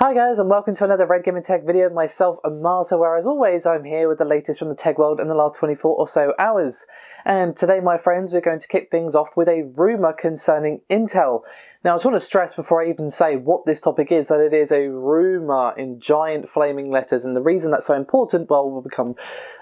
Hi guys, and welcome to another Red Gaming Tech video. Myself and Marta, where as always I'm here with the latest from the tech world in the last 24 or so hours. And today, my friends, we're going to kick things off with a rumour concerning Intel. Now, I just want to stress before I even say what this topic is that it is a rumour in giant flaming letters, and the reason that's so important, well, will become,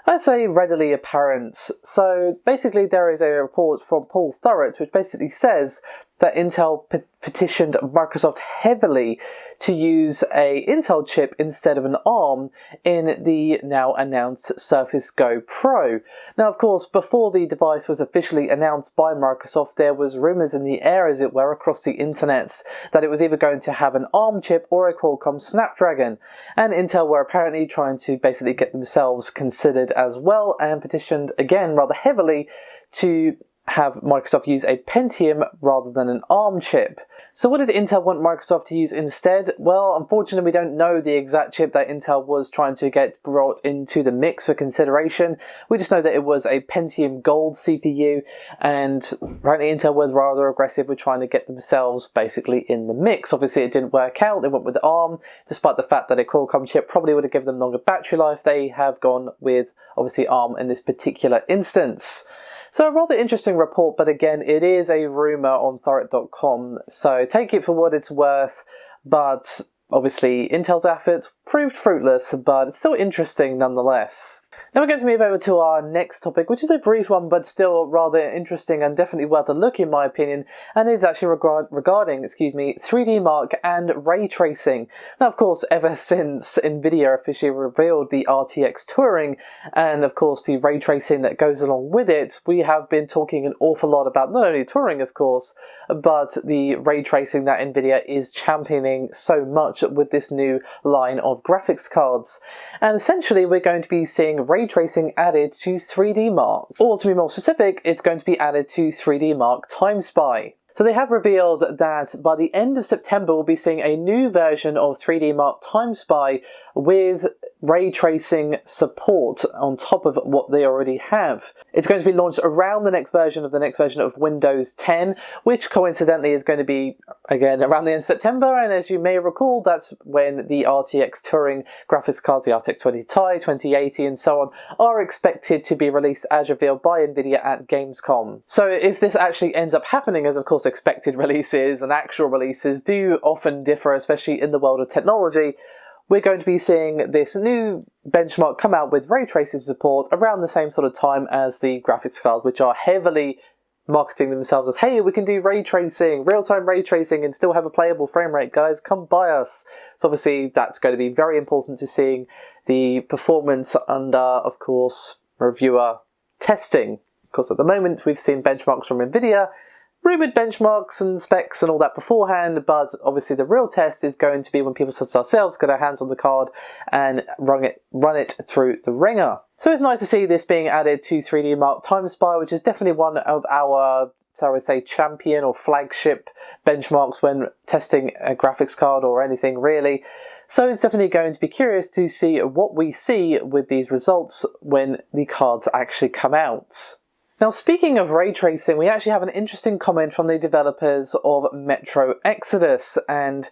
let's say, readily apparent. So basically there is a report from Paul Thurrott which basically says that Intel petitioned Microsoft heavily to use a Intel chip instead of an ARM in the now announced Surface Go Pro. Now, of course, before the device was officially announced by Microsoft, there was rumours in the air, as it were, across the internet that it was either going to have an ARM chip or a Qualcomm Snapdragon. And Intel were apparently trying to basically get themselves considered as well, and petitioned again rather heavily to have Microsoft use a Pentium rather than an ARM chip. So what did Intel want Microsoft to use instead? Well, unfortunately we don't know the exact chip that Intel was trying to get brought into the mix for consideration. We just know that it was a Pentium Gold CPU, and apparently Intel was rather aggressive with trying to get themselves basically in the mix. Obviously it didn't work out, they went with ARM, despite the fact that a Qualcomm chip probably would have given them longer battery life. They have gone with obviously ARM in this particular instance. So a rather interesting report, but again, it is a rumour on Threadripper.com, so take it for what it's worth, but obviously Intel's efforts proved fruitless, but it's still interesting nonetheless. Now we're going to move over to our next topic, which is a brief one, but still rather interesting and definitely worth a look in my opinion, and it's actually regarding 3D Mark and ray tracing. Now, of course, ever since Nvidia officially revealed the RTX Turing, and of course the ray tracing that goes along with it, we have been talking an awful lot about not only Turing, of course, but the ray tracing that Nvidia is championing so much with this new line of graphics cards. And essentially we're going to be seeing ray tracing added to 3D Mark. Or to be more specific, it's going to be added to 3D Mark Time Spy. So they have revealed that by the end of September we'll be seeing a new version of 3D Mark Time Spy with ray tracing support on top of what they already have. It's going to be launched around the next version of Windows 10, which coincidentally is going to be, again, around the end of September, and as you may recall, that's when the RTX Turing graphics cards, the RTX 20 Ti, 2080 and so on, are expected to be released as revealed by Nvidia at Gamescom. So if this actually ends up happening, as of course expected releases and actual releases do often differ, especially in the world of technology, we're going to be seeing this new benchmark come out with ray tracing support around the same sort of time as the graphics cards, which are heavily marketing themselves as, hey, we can do ray tracing, real-time ray tracing, and still have a playable frame rate, guys, come buy us. So obviously that's going to be very important to seeing the performance under, of course, reviewer testing. Of course, at the moment we've seen benchmarks from Nvidia, rumoured benchmarks and specs and all that beforehand, but obviously the real test is going to be when people such as ourselves get our hands on the card and run it through the ringer. So it's nice to see this being added to 3D Mark Time Spy, which is definitely one of our, so I would say, champion or flagship benchmarks when testing a graphics card or anything really. So it's definitely going to be curious to see what we see with these results when the cards actually come out. Now, speaking of ray tracing, we actually have an interesting comment from the developers of Metro Exodus and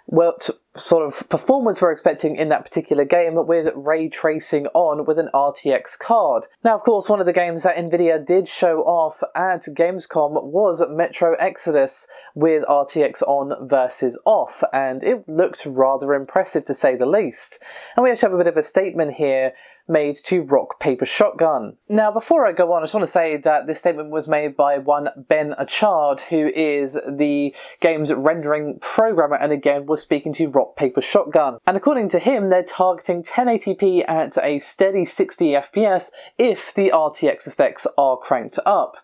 what sort of performance we're expecting in that particular game with ray tracing on with an RTX card. Now, of course, one of the games that Nvidia did show off at Gamescom was Metro Exodus with RTX on versus off, and it looked rather impressive to say the least. And we actually have a bit of a statement here made to Rock Paper Shotgun. Now, before I go on, I just want to say that this statement was made by one Ben Achard, who is the game's rendering programmer, and again was speaking to Rock Paper Shotgun. And according to him, they're targeting 1080p at a steady 60 FPS if the RTX effects are cranked up.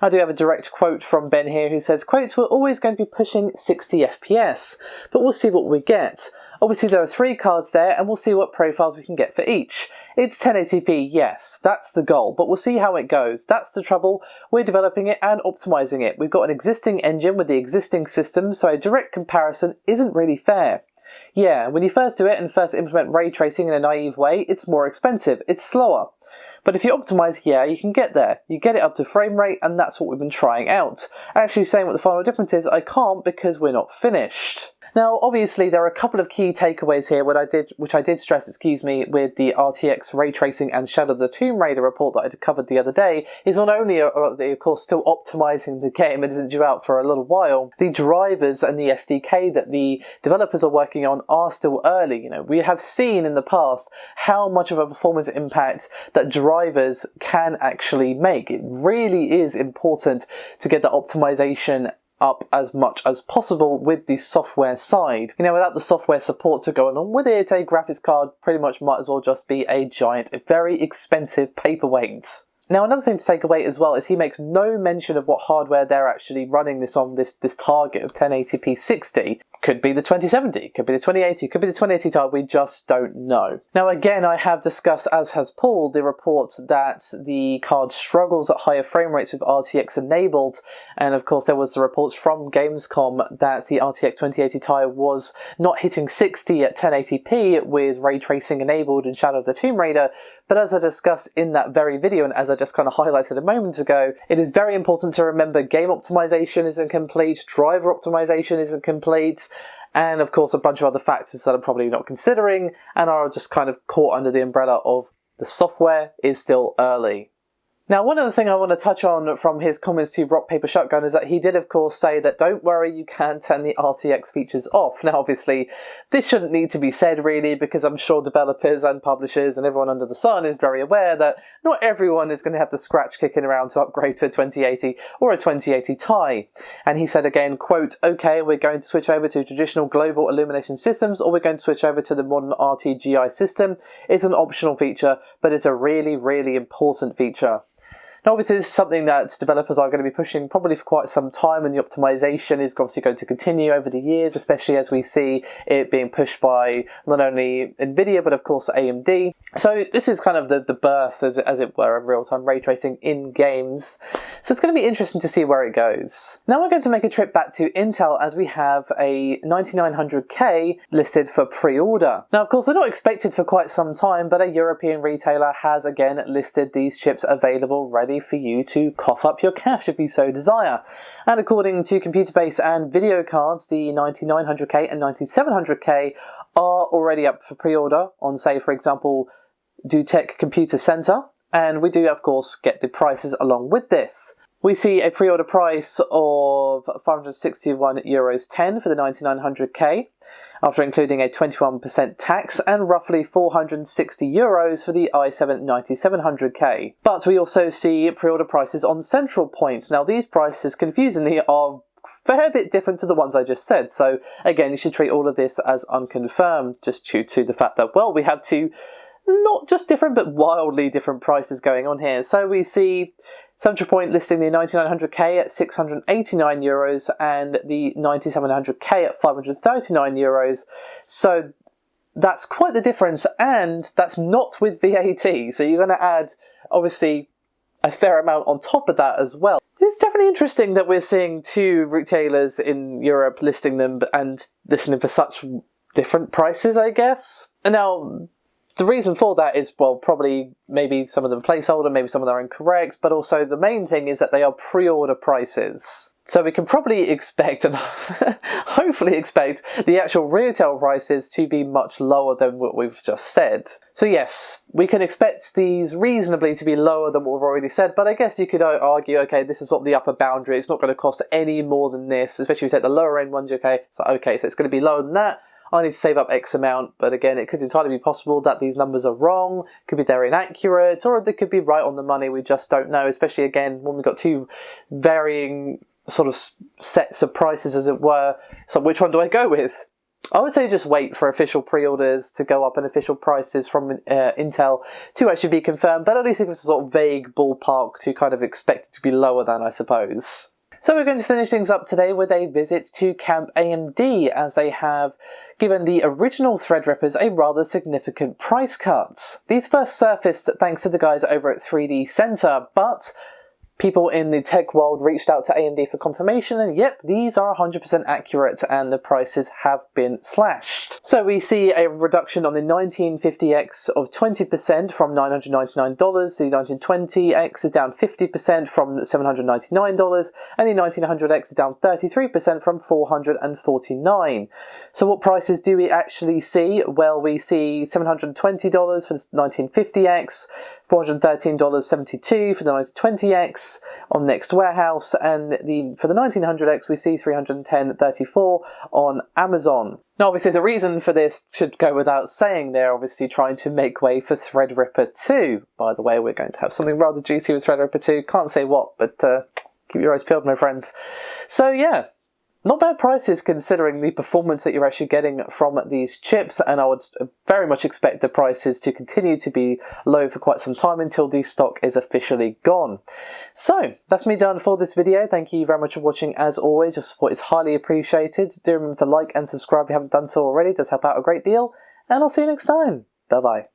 I do have a direct quote from Ben here who says, quotes, "We're always going to be pushing 60 FPS, but we'll see what we get. Obviously there are 3 cards there and we'll see what profiles we can get for each. It's 1080p, yes, that's the goal, but we'll see how it goes. That's the trouble. We're developing it and optimizing it. We've got an existing engine with the existing system, so a direct comparison isn't really fair. Yeah, when you first do it and first implement ray tracing in a naive way, it's more expensive, it's slower. But if you optimize, yeah, you can get there. You get it up to frame rate, and that's what we've been trying out. Actually saying what the final difference is, I can't because we're not finished." Now, obviously, there are a couple of key takeaways here, which I did stress, with the RTX ray tracing and Shadow of the Tomb Raider report that I covered the other day, is not only are they, of course, still optimizing the game, it isn't due out for a little while, the drivers and the SDK that the developers are working on are still early. You know, we have seen in the past how much of a performance impact that drivers can actually make. It really is important to get the optimization up as much as possible with the software side. You know, without the software support to go along with it, a graphics card pretty much might as well just be a giant, very expensive paperweight. Now, another thing to take away as well is he makes no mention of what hardware they're actually running this on, this target of 1080p 60. Could be the 2070, could be the 2080, could be the 2080 Ti, we just don't know. Now again, I have discussed, as has Paul, the reports that the card struggles at higher frame rates with RTX enabled, and of course there was the reports from Gamescom that the RTX 2080 Ti was not hitting 60 at 1080p with ray tracing enabled in Shadow of the Tomb Raider. But as I discussed in that very video, and as I just kind of highlighted a moment ago, it is very important to remember game optimization isn't complete, driver optimization isn't complete, and of course a bunch of other factors that I'm probably not considering and are just kind of caught under the umbrella of the software is still early. Now, one other thing I want to touch on from his comments to Rock Paper Shotgun is that he did, of course, say that don't worry, you can turn the RTX features off. Now, obviously, this shouldn't need to be said, really, because I'm sure developers and publishers and everyone under the sun is very aware that not everyone is going to have the scratch kicking around to upgrade to a 2080 or a 2080 Ti. And he said again, quote, okay, we're going to switch over to traditional global illumination systems, or we're going to switch over to the modern RTGI system. It's an optional feature, but it's a really, really important feature. Now, obviously, this is something that developers are going to be pushing probably for quite some time, and the optimization is obviously going to continue over the years, especially as we see it being pushed by not only Nvidia, but of course AMD. So this is kind of the birth, as it were, of real-time ray tracing in games. So it's going to be interesting to see where it goes. Now we're going to make a trip back to Intel, as we have a 9900K listed for pre-order. Now, of course, they're not expected for quite some time, but a European retailer has again listed these chips available, ready for you to cough up your cash if you so desire. And according to Computer Base and Video Cards, the 9900K and 9700K are already up for pre-order on, say, for example, DoTech Computer Center, and we do, of course, get the prices along with this. We see a pre-order price of €561.10 for the 9900K, after including a 21% tax, and roughly €460 for the i7 9700K. But we also see pre-order prices on Central Point. Now, these prices, confusingly, are a fair bit different to the ones I just said. So, again, you should treat all of this as unconfirmed, just due to the fact that, well, we have two not just different, but wildly different prices going on here. So we see Central Point listing the 9900K at €689 and the 9700K at €539. So that's quite the difference, and that's not with VAT. So you're going to add, obviously, a fair amount on top of that as well. It's definitely interesting that we're seeing two retailers in Europe listing them and listing them for such different prices, I guess. And now, the reason for that is, well, probably maybe some of them are placeholder, maybe some of them are incorrect, but also the main thing is that they are pre-order prices. So we can probably expect, and hopefully expect, the actual retail prices to be much lower than what we've just said. So yes, we can expect these reasonably to be lower than what we've already said, but I guess you could argue, okay, this is sort of the upper boundary, it's not going to cost any more than this, especially if you take the lower end ones, okay, so it's going to be lower than that. I need to save up X amount, but again, it could entirely be possible that these numbers are wrong, could be they're inaccurate, or they could be right on the money, we just don't know, especially again, when we've got two varying sort of sets of prices, as it were. So which one do I go with? I would say just wait for official pre-orders to go up and official prices from Intel to actually be confirmed, but at least it was a sort of vague ballpark to kind of expect it to be lower than, I suppose. So we're going to finish things up today with a visit to Camp AMD, as they have given the original Threadrippers a rather significant price cut. These first surfaced thanks to the guys over at 3D Center, but People in the tech world reached out to AMD for confirmation, and yep, these are 100% accurate and the prices have been slashed. So we see a reduction on the 1950X of 20% from $999, the 1920X is down 50% from $799, and the 1900X is down 33% from $449. So what prices do we actually see? Well, we see $720 for the 1950X, $413.72 for the 1920X on Next Warehouse, and for the 1900X we see $310.34 on Amazon. Now obviously the reason for this should go without saying. They're obviously trying to make way for Threadripper 2. By the way, we're going to have something rather juicy with Threadripper 2. Can't say what, but keep your eyes peeled, my friends. So yeah, not bad prices considering the performance that you're actually getting from these chips, and I would very much expect the prices to continue to be low for quite some time until the stock is officially gone. So that's me done for this video. Thank you very much for watching. As always, your support is highly appreciated. Do remember to like and subscribe if you haven't done so already. It does help out a great deal, and I'll see you next time. Bye bye.